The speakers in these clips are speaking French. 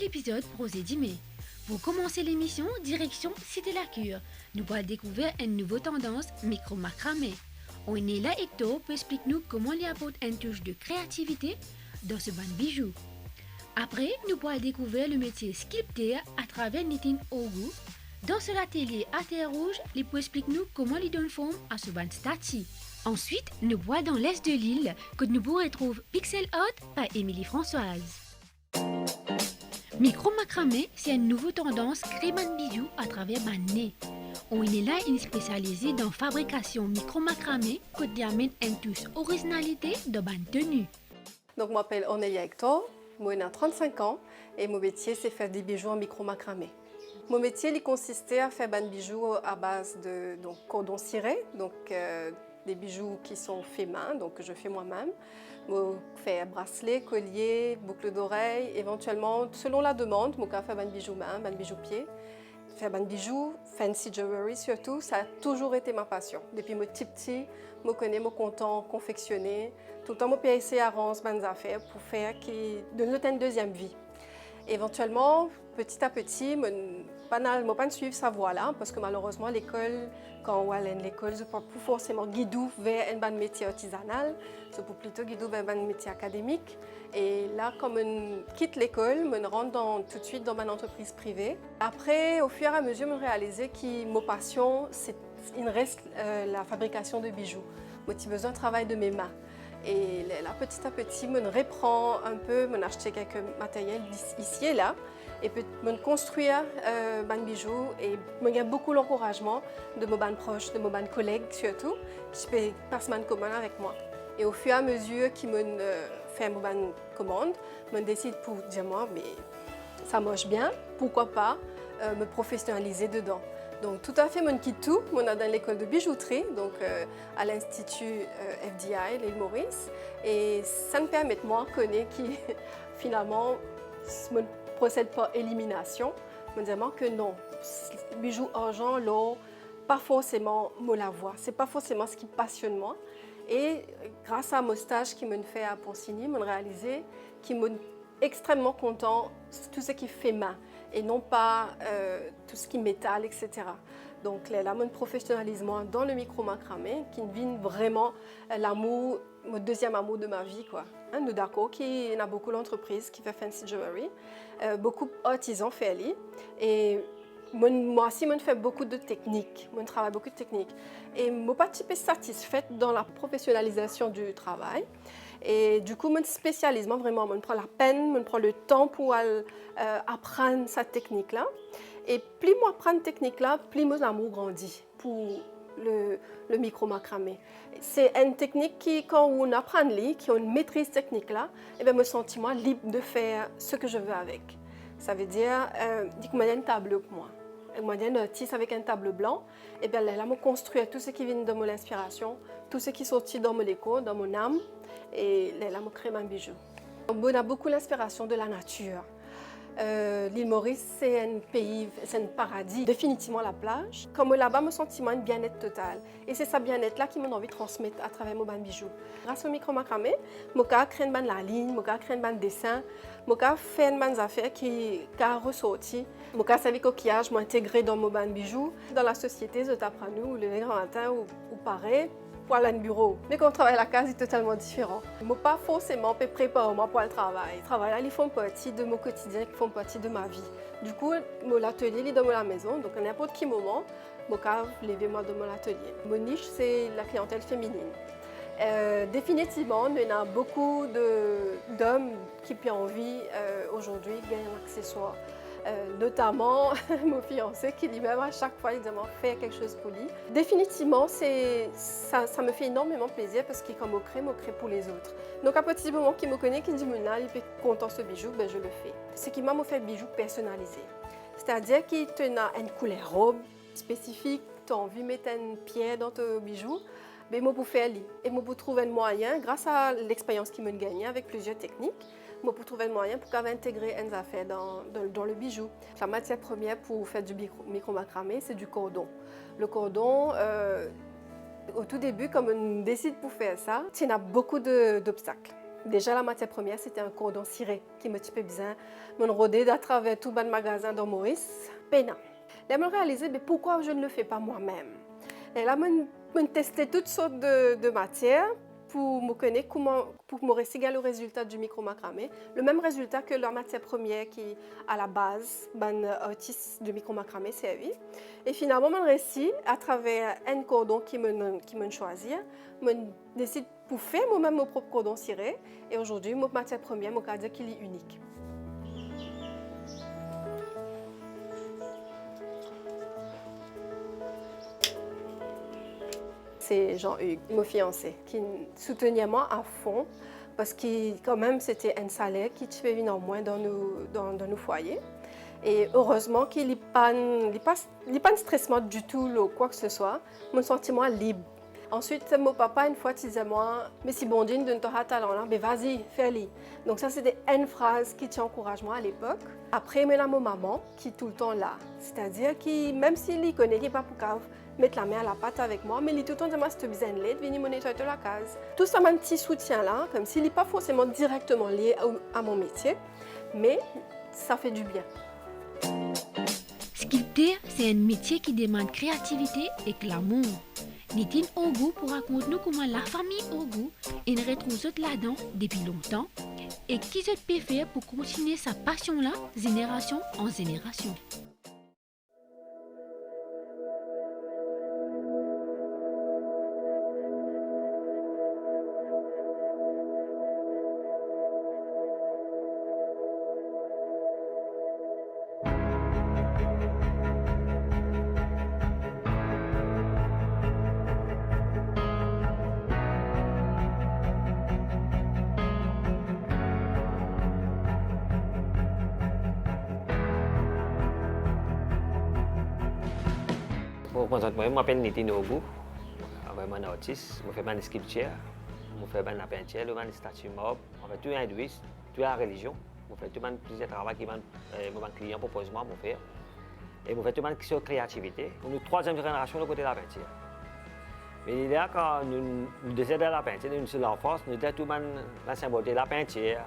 l'épisode Prosé Dimé. Pour commencer l'émission, direction Cité la Cure. Nous allons découvrir une nouvelle tendance micro-macramé. On est là Hector pour expliquer nous comment il apporte une touche de créativité dans ce ban bijou. Après, nous allons découvrir le métier sculpteur à travers Nitin Ogu. Dans ce atelier à terre rouge, il peut expliquer nous comment il donne forme à ce ban statue. Ensuite, nous allons dans l'est de l'île que nous pourrons retrouver Pixel Art par Émilie Françoise. Micro-macramé, c'est une nouvelle tendance créer ban bijoux à travers ban nez. On est là une spécialisée dans la fabrication micro-macramé qui amène une touche originalité de ban tenue. Donc, je m'appelle Ornelia Hector, j'ai 35 ans et mon métier c'est faire des bijoux en micro-macramé. Mon métier il consistait à faire des bijoux à base de cordon ciré, des bijoux qui sont faits main, donc que je fais moi-même. Je fais bracelets, colliers, boucles d'oreilles, éventuellement selon la demande, je fais des bijoux main, des bijoux pieds. Faire des bijoux, fancy jewelry surtout, ça a toujours été ma passion. Depuis mon petit, je connais mon content confectionner. Tout le temps, je peux essayer à rendre des affaires pour faire qui donne une deuxième vie. Éventuellement, petit à petit, je ne pas suivre sa voie-là parce que malheureusement, l'école, quand on allait à l'école, je ne peux pas forcément guider vers un métier artisanal, je peux plutôt guider vers un métier académique. Et là, quand je quitte l'école, je rentre tout de suite dans une entreprise privée. Après, au fur et à mesure, je réalisais que ma passion, il reste la fabrication de bijoux. J'ai besoin de travail de mes mains. Et là, petit à petit, je reprends un peu, je achète quelques matériels ici et là, et puis je construis des bijoux et je gagne beaucoup l'encouragement de mes proches, de mes collègues surtout, qui passent ma commande avec moi. Et au fur et à mesure qu'ils me font mes commandes, je décide pour dire moi, mais ça marche bien, pourquoi pas me professionnaliser dedans. Donc tout à fait, je quitte tout. Je suis dans l'école de bijouterie, donc à l'Institut FDI, l'île Maurice. Et ça me permet de moi connaître qui finalement ne procède pas à élimination. Je me dis que non, bijoux, argent, l'or, pas forcément la voix. Ce n'est pas forcément ce qui passionne moi. Et grâce à mon stage qui me fait à Ponsigny, je réalisé qu'il me extrêmement content de tout ce qui fait main et non pas tout ce qui est métal, etc. Donc là, je professionnalise dans le micro-macramé qui devient vraiment l'amour, mon deuxième amour de ma vie, quoi. Nous d'accord, il y a beaucoup d'entreprises qui font fancy jewelry, beaucoup d'artisans font et moi aussi, je fais beaucoup de techniques, je travaille beaucoup de techniques. Et je ne suis pas satisfaite dans la professionnalisation du travail. Et du coup, je me spécialise vraiment, je prends la peine, je prends le temps pour apprendre cette technique-là. Et plus moi apprends cette technique-là, plus mon amour grandit pour le micro-macramé. C'est une technique qui, quand on apprend qui on maîtrise cette technique-là, je me sens libre de faire ce que je veux avec. Ça veut dire que j'ai un tableau pour moi. Moi, j'ai un artiste avec un tableau blanc. Et bien là, je construis tout ce qui vient de mon inspiration, tout ce qui est sorti dans mon écho, dans mon âme. Et là, je crée un bijou. On a beaucoup l'inspiration de la nature. L'île Maurice, c'est un pays, c'est un paradis, définitivement la plage. Comme là-bas, je me sens un bien-être total. Et c'est ce bien-être-là qui m'a envie de transmettre à travers mon bijou. Grâce au micro-macramé, je crée la ligne, je crée un dessin, je fais des affaires qui ont ressorti. Je fais des coquillages, je intégré dans mon bijou. Dans la société, je t'apprends nous, le grand matin ou pareil. Pour aller au bureau. Mais quand on travaille à la case, c'est totalement différent. Je ne suis pas forcément préparée pour le travail. Le travail, ils font partie de mon quotidien, ils font partie de ma vie. Du coup, l'atelier est dans la maison, donc à n'importe quel moment, je peux lever moi dans mon atelier. Mon niche, c'est la clientèle féminine. Définitivement, il y a beaucoup d'hommes qui ont envie aujourd'hui de gagner un accessoire. Notamment mon fiancé qui lui-même à chaque fois il demande faire quelque chose pour lui. Définitivement, ça me fait énormément plaisir parce qu'il quand je crée pour les autres. Donc à partir du moment qu'il me connaît, qu'il dit là, il est content ce bijou, ben je le fais. Ce qui m'a fait bijou personnalisé. C'est-à-dire qu'il te a une couleur robe spécifique, tu as envie de mettre une pierre dans ton bijou. Mais je peux faire et je peux trouver un moyen, grâce à l'expérience qui m'a gagné avec plusieurs techniques, je peux trouver un moyen pour intégrer une affaire dans le bijou. La matière première pour faire du micro-macramé, c'est du cordon. Le cordon, au tout début, comme on décide pour faire ça, il y a beaucoup d'obstacles. Déjà, la matière première, c'était un cordon ciré qui me typait bien. Je rodé à travers tout le magasin dans Maurice. Pénal. Là, je me réalisais pourquoi je ne le fais pas moi-même. Et là, je testais toutes sortes de matières pour me connaître comment, pour me réussir le résultat du micro-macramé. Le même résultat que la matière première qui, à la base, ben artiste de micro-macramé servi. Et finalement, je réussis à travers un cordon qui me choisit. Je décide pour faire moi-même mon propre cordon ciré. Et aujourd'hui, ma matière première, je peux dire qu'il est unique. C'est Jean-Hugues, mon fiancé, qui soutenait moi à fond parce que quand même c'était un salaire qui fait en moins dans nos foyers. Et heureusement qu'il n'est pas de stressement du tout ou quoi que ce soit. Mon sentiment libre. Ensuite, mon papa, une fois, disait moi, mais si bon Dieu donne ton talent là, ben vas-y, fais-le. Donc ça, c'était une phrase qui t'encourage moi à l'époque. Après, maintenant, mon maman, qui est tout le temps là. C'est-à-dire que même s'il ne connaît pas pour cave, mettre la main à la pâte avec moi, mais il est tout le temps de moi, si tu as besoin de l'aide, venez me nettoyer la case. Tout ça, un petit soutien là, comme s'il n'est pas forcément directement lié à mon métier, mais ça fait du bien. Sculpter, c'est un métier qui demande créativité et l'amour. Nitine Ogou pour raconter nous comment la famille Ogou est retrouve là-dedans depuis longtemps et qui se peut faire pour continuer sa passion-là, génération en génération. Moi, je m'appelle Nitine Ogou, je suis un artiste, je fais des sculptures, je fais des peintures, des statues mobs, je fais tout hindouisme, toute la religion, je fais tout plusieurs travaux que mes clients proposent moi de faire. Et je fais tout sur la créativité. Nous, troisième génération de côté de la peinture. Mais là, quand nous décidons de la peinture, nous sommes l'enfance, nous avons tout le symbole de la peinture,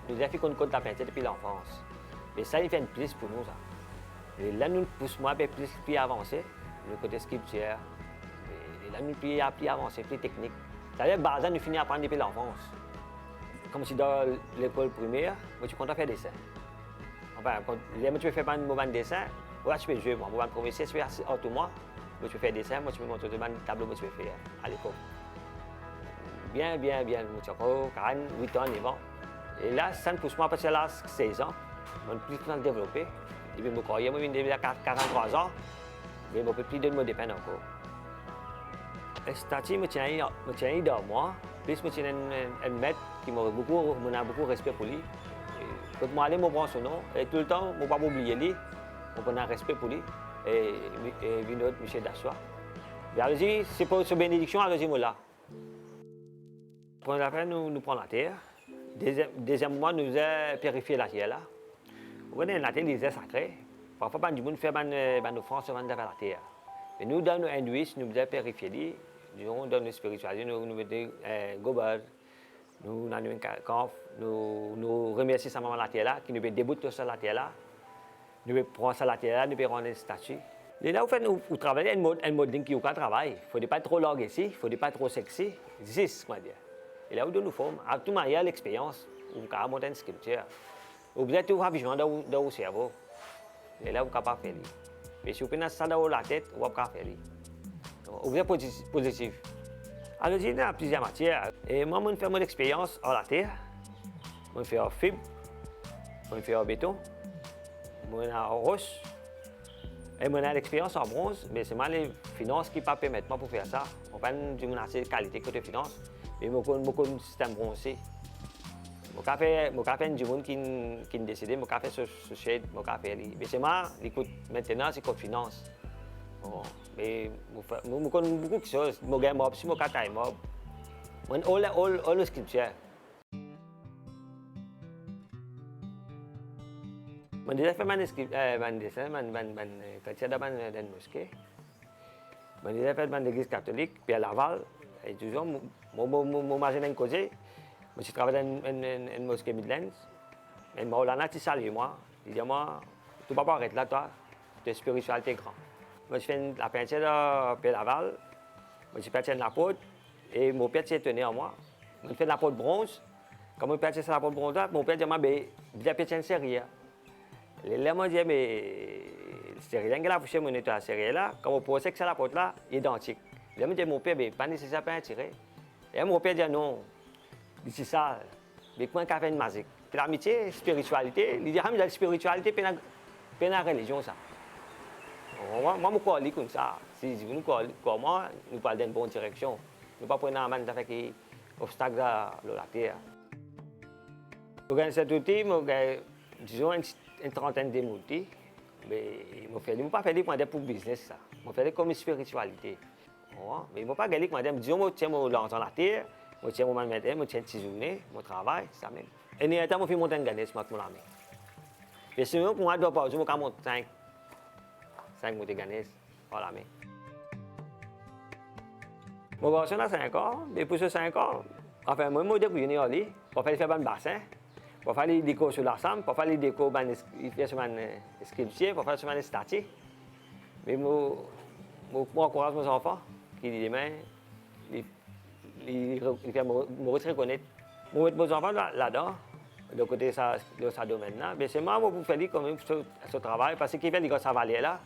nous avons fait qu'on compte la peinture depuis l'enfance. Mais ça, il fait une plus pour nous. Ça. Et là, nous poussons plus avancer. Le côté sculpture, et là nous plus avancé, plus technique. C'est-à-dire que nous finissons à apprendre depuis l'enfance. Comme si dans l'école primaire, tu comptes faire des dessins. Enfin, quand tu peux faire un dessin, tu peux jouer. Moi, mon professeur, tu fais autour de moi, tu peux faire des dessins, moi tu peux montrer un tableau que tu peux faire à l'école. Bien, tu as 48 ans, et bon. Et là, ça me pousse moi parce que là, 16 ans, je suis plus développé. Et puis, moi, je suis 43 ans. Mais je ne peux plus de me dépendre encore. Le statut me tient dans moi. Plus je tiens un maître qui m'a beaucoup respect pour lui. Quand je aller, je prends son nom. Et tout le temps, je ne peux pas oublier lui. Je prends un respect pour lui. Et Vinod, M. Dassois. Allez-y, c'est pour sa bénédiction, allez-y, moi là. Première fois, nous prenons la terre. Deuxième mois, nous avons purifié la terre là. Vous voyez, la terre, est sacrée. Parfois, les gens font des offrandes avant de faire la terre. Mais nous, dans nos hindouistes, nous avons périfié. Nous, dans nos spiritualités, nous mettons gobar, nous avons un camp, nous remercions sa maman la terre là, qui nous débouter sur la terre là. Nous prenons ça la terre là, nous rendre des statues. Et là, vous travaillez un mode qui est au travail. Il ne faut pas trop large ici, il ne faut pas trop sexy. C'est ce qu'on va dire. Et là, nous formons. À tout moment, il y a l'expérience. Vous pouvez monter une sculpture. Vous êtes tout vivant dans votre cerveau. Et là, vous pouvez pas faire. Mais si vous prenez ça dans la tête, vous pouvez pas faire. Vous êtes positif. Alors, il y a plusieurs matières. Et moi, je fais mon expérience en la terre. Je fais en fibre. Je fais en béton. Je fais en roche. Et je fais l'expérience en bronze. Mais c'est moi les finances qui ne permettent pas pour faire ça. On pas une assez qualité côté finance. Mais je fais un système bronzé. Je fais un jour qui décide, je fais ce shade, je fais. Mais c'est moi, écoute, maintenant, c'est côté finance. Mais je connais beaucoup de choses. Je gagne mob, si je gagne mob. All the sculpture. Je déjà fait un dessin, quand il y a une mosquée. Je déjà fait une église catholique, puis à Laval. Et toujours, je m'imagine un côté. je travaille dans une mosquée Midlands. Et Maulana, tu salues moi. Il dit, moi, tu ne vas pas arrêter là, toi. Ta spiritualité est grande. Moi, je fais la peinture de Père Laval. Moi, je peins la peau. Et mon père s'est tenu à moi. Je fais la peau de bronze. Quand mon père fait la peau de bronze, mon père dit, moi, bien peint une série. Et là, moi, je dis, mais c'est rien que la fouche, mon état, série là. Quand on pense que c'est la peau là, identique. Là, je dis, mon père, pas nécessaire de peinture. Et mon père dit, non, c'est ça. Mais comment on fait une musique? Puis l'amitié, spiritualité, il dit, la spiritualité, c'est la religion, ça. Moi, je crois comme ça. Si nous croyons comme moi, nous parlons d'une bonne direction. Nous ne pouvons pas prendre un obstacle de la terre. Dans cet outil, disons une trentaine de outils. Mais je ne pas faire des pour business. Je fais comme une spiritualité. Mais je ne pas faire des disons, je tiens dans la terre, je tiens mon matin, je tiens une journée, je travaille, c'est ça même. Et nous, je fais monter un gagnant sur mon ami. Mais sinon, pour moi, je dois pas, je vais monter 5 montées gagnants. Voilà, mais. Mon garçon a 5 ans, mais pour ces 5 ans, enfin, moi, je suis venu à lui, pour faire un bassin, pour faire des décos sur la sambre, pour faire des décos, il fait sur une sculpture, pour faire sur une statue. Mais je encourage mes enfants, qui disent demain, ils me reconnaissent. Je mets mes enfants là-dedans, de côté de sa domaine-là. Mais c'est moi qui fais quand même ce travail, parce qu'il fait des gars savaliers là.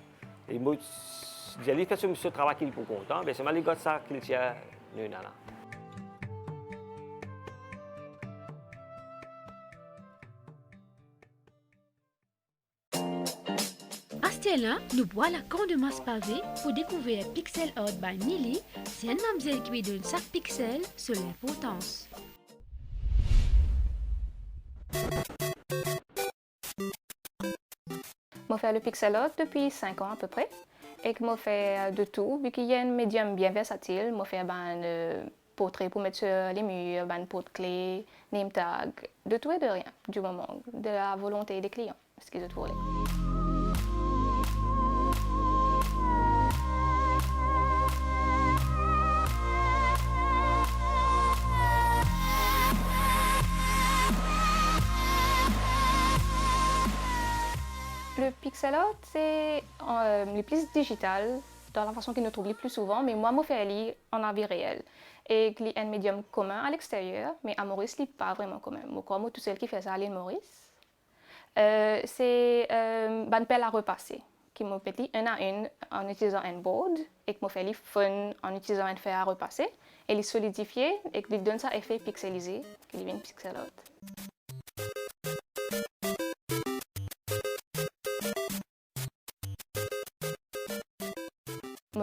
J'ai fait ce travail qu'il est pour content, mais c'est moi qui fais ça qu'il tient nous là. À ce là, nous bois la camp de masse pavé pour découvrir Pixel Art by Millie. C'est une mamzelle qui lui donne chaque pixel sur l'importance. Je fais le pixel art depuis 5 ans à peu près. Et je fais de tout. Vu qu'il y a un médium bien versatile, je fais un portrait pour mettre sur les murs, un porte-clés, name tag, de tout et de rien, du moment, de la volonté des clients, ce qu'ils voulaient. Le pixel art, c'est le plus digital, dans la façon qu'il nous trouve le plus souvent, mais moi, je fais en la vie réelle. Et il y a un médium commun à l'extérieur, mais à Maurice, il n'est pas vraiment commun. Moi, tout seul qui fait ça à l'île Maurice. C'est une pelle à repasser, qui m'a fait un à une en utilisant un board, et qui m'a fait fun en utilisant un fer à repasser, et les solidifier, et qui donne ça effet pixelisé, qui devient pixel art.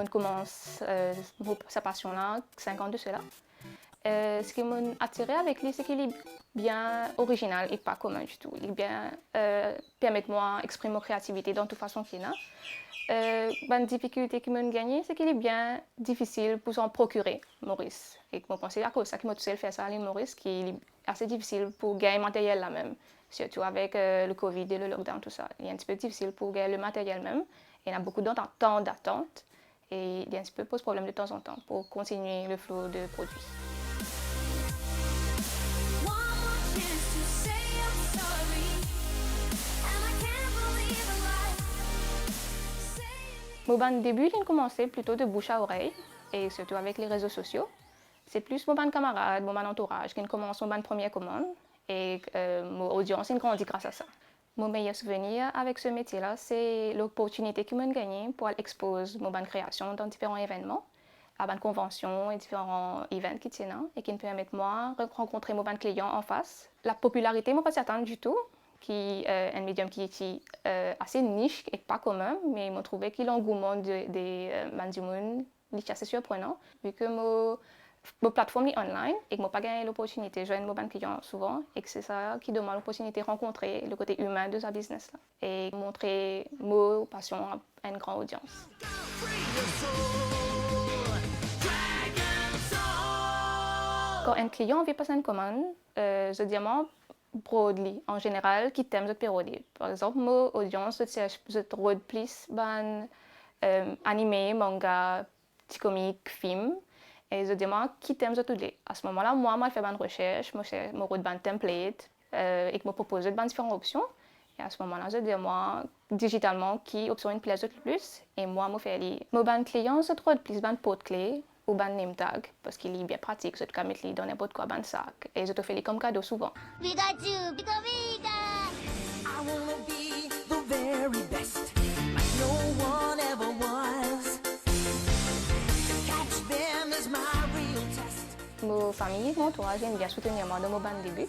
Je commence sa passion-là, 5 ans de cela. Ce qui m'a attiré avec lui, c'est qu'il est bien original et pas commun du tout. Il permet de moi d'exprimer ma créativité dans toute façon qu'il y a. Une difficulté qui m'a gagné, c'est qu'il est bien difficile pour s'en procurer, Maurice. Et je pense que c'est à cause de ça qu'il m'a tout seul fait ça à l'île Maurice, qui est assez difficile pour gagner le matériel là même. Surtout avec le Covid et le lockdown, tout ça. Il est un petit peu difficile pour gagner le matériel même. Il y a beaucoup de temps d'attente. Et il y a un petit peu pose problème de temps en temps pour continuer le flot de produits. Mon début, il a commencé plutôt de bouche à oreille, et surtout avec les réseaux sociaux. C'est plus mon camarade, mon entourage qui commence mon première commande, et mon audience grandit grâce à ça. Mon meilleur souvenir avec ce métier-là, c'est l'opportunité que j'ai gagnée pour exposer mon création dans différents événements, à des conventions et différents événements qui tiennent et qui me permettent moi de rencontrer mon clients en face. La popularité, je ne pas s'attendre du tout, qui est un médium qui est assez niche et pas commun, mais je trouvais que l'engouement des Mandimun est assez surprenant, vu que ma plateforme est online et que je n'ai pas gagné l'opportunité de joindre mon client souvent et que c'est ça qui donne l'opportunité de rencontrer le côté humain de sa business là, et montrer ma passion à une grande audience. Quand un client veut passer une commande, je dis broadly en général qui t'aime de parodie. Par exemple, mon audience je trouve plus animé, manga, petit comique, film. Et je dis, moi, qui t'aime tout les. À ce moment-là, moi, je fais une recherche, je fais un template et je me propose différentes options. Et à ce moment-là, je dis, moi, digitalement, qui option une plaise le plus. Et moi, je fais les. Mon client, je trouve plus un pot de clé ou un name tag parce qu'il est bien pratique. Je peux mettre dans n'importe quoi, un sac. Et je te fais les comme cadeau souvent. Pikachu, Pika Pika! I wanna be the very best, like no one ever was. Catch them is my real test. Ma famille, mon entourage aime bien soutenir moi dans mon début.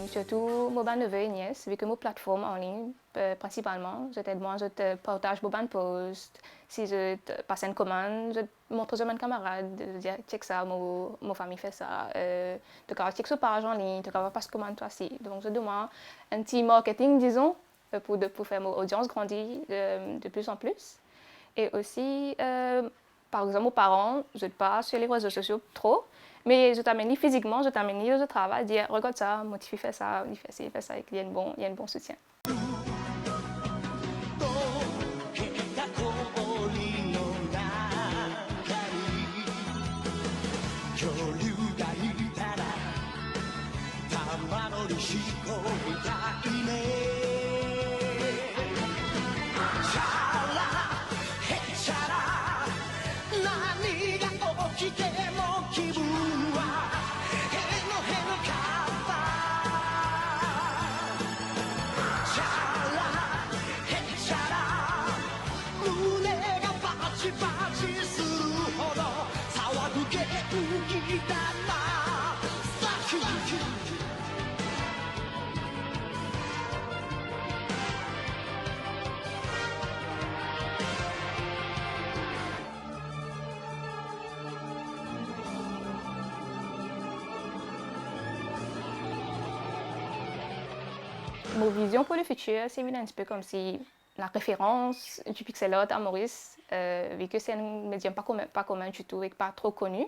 Surtout mon neveu et nièce, vu que mon plateforme en ligne, principalement, je te partage mon post. Si je passe une commande, je montre à mes camarades, je dis check ça, ma famille fait ça. Tu peux check ce page en ligne, tu peux passer commande toi aussi. Donc je demande un petit marketing, disons, pour faire mon audience grandir de plus en plus. Et aussi, par exemple, aux parents, je ne pas sur les réseaux sociaux trop. Mais je t'amène physiquement, je t'amène au travail, dire regarde ça, mon petit fait ça, il fait ci, il fait ça, et qu'il y a un bon soutien. Ma vision pour le futur, c'est un peu comme si la référence du pixel art à Maurice, vu que c'est un médium pas commun du tout et pas trop connu,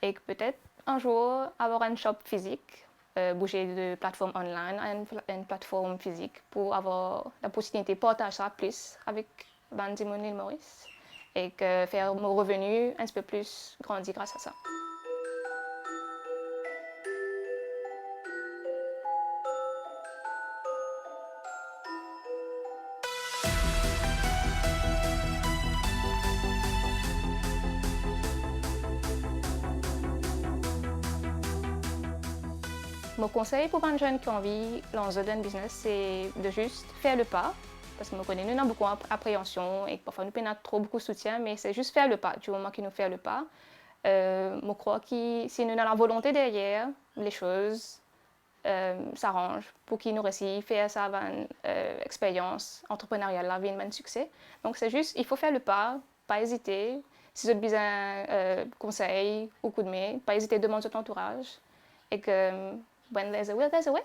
et que peut-être un jour avoir un shop physique, bouger de plateforme online à une plateforme physique pour avoir la possibilité de partager ça plus avec Bandimon et Maurice et que faire mon revenu un peu plus grandir grâce à ça. Mon conseil pour les jeunes qui ont envie de lancer un business, c'est de juste faire le pas. Parce que nous connaissons, nous avons beaucoup d'appréhension et parfois nous n'avons pas trop beaucoup de soutien, mais c'est juste faire le pas. Du moment que nous faisons le pas, je crois que si nous avons la volonté derrière, les choses s'arrangent pour qu'ils nous réussissent, faire ça une expérience entrepreneuriale, la vie, un succès. Donc c'est juste, il faut faire le pas hésiter. Si vous avez besoin de conseils ou coup de main, pas hésiter à demander à votre entourage. Et que when there's a will, there's a way.